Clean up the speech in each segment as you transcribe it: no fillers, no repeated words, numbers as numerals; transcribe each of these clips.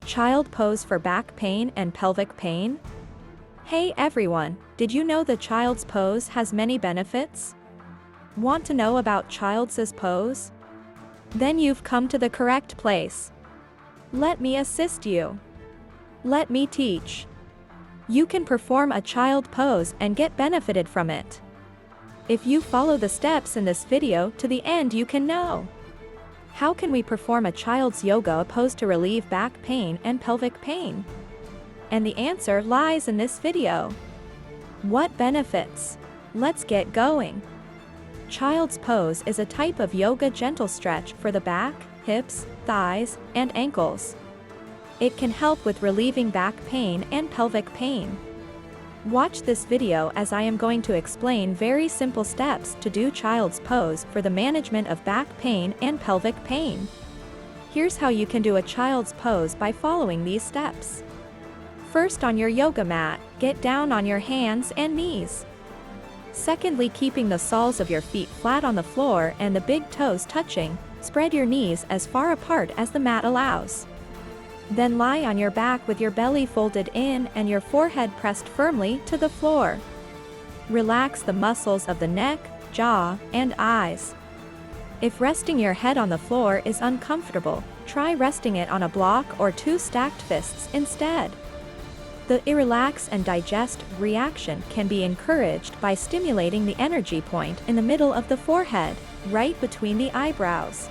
Child pose for back pain and pelvic pain? Hey everyone, did you know the child's pose has many benefits? Want to know about child's pose? Then you've come to the correct place. Let me assist you. Let me teach. You can perform a child pose and get benefited from it. If you follow the steps in this video to the end, you can know. How can we perform a child's yoga pose to relieve back pain and pelvic pain? And the answer lies in this video. What benefits? Let's get going. Child's pose is a type of yoga gentle stretch for the back, hips, thighs, and ankles. It can help with relieving back pain and pelvic pain. Watch this video as I am going to explain very simple steps to do child's pose for the management of back pain and pelvic pain. Here's how you can do a child's pose by following these steps. First, on your yoga mat, get down on your hands and knees. Secondly, keeping the soles of your feet flat on the floor and the big toes touching, spread your knees as far apart as the mat allows. Then lie on your back with your belly folded in and your forehead pressed firmly to the floor. Relax the muscles of the neck, jaw, and eyes. If resting your head on the floor is uncomfortable, try resting it on a block or two stacked fists instead. The relax and digest reaction can be encouraged by stimulating the energy point in the middle of the forehead, right between the eyebrows.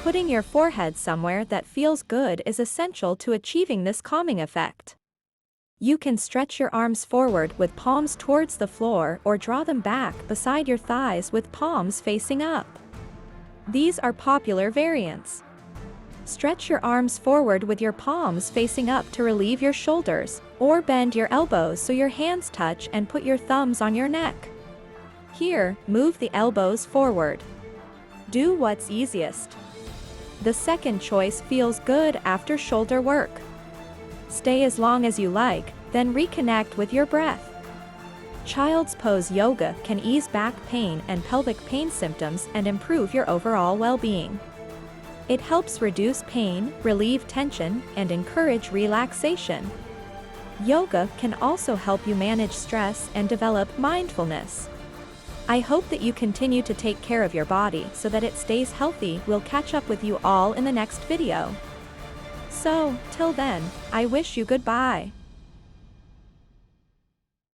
Putting your forehead somewhere that feels good is essential to achieving this calming effect. You can stretch your arms forward with palms towards the floor or draw them back beside your thighs with palms facing up. These are popular variants. Stretch your arms forward with your palms facing up to relieve your shoulders, or bend your elbows so your hands touch and put your thumbs on your neck. Here, move the elbows forward. Do what's easiest. The second choice feels good after shoulder work. Stay as long as you like, then reconnect with your breath. Child's pose yoga can ease back pain and pelvic pain symptoms and improve your overall well-being. It helps reduce pain, relieve tension, and encourage relaxation. Yoga can also help you manage stress and develop mindfulness. I hope that you continue to take care of your body so that it stays healthy. We'll catch up with you all in the next video. So, till then, I wish you goodbye.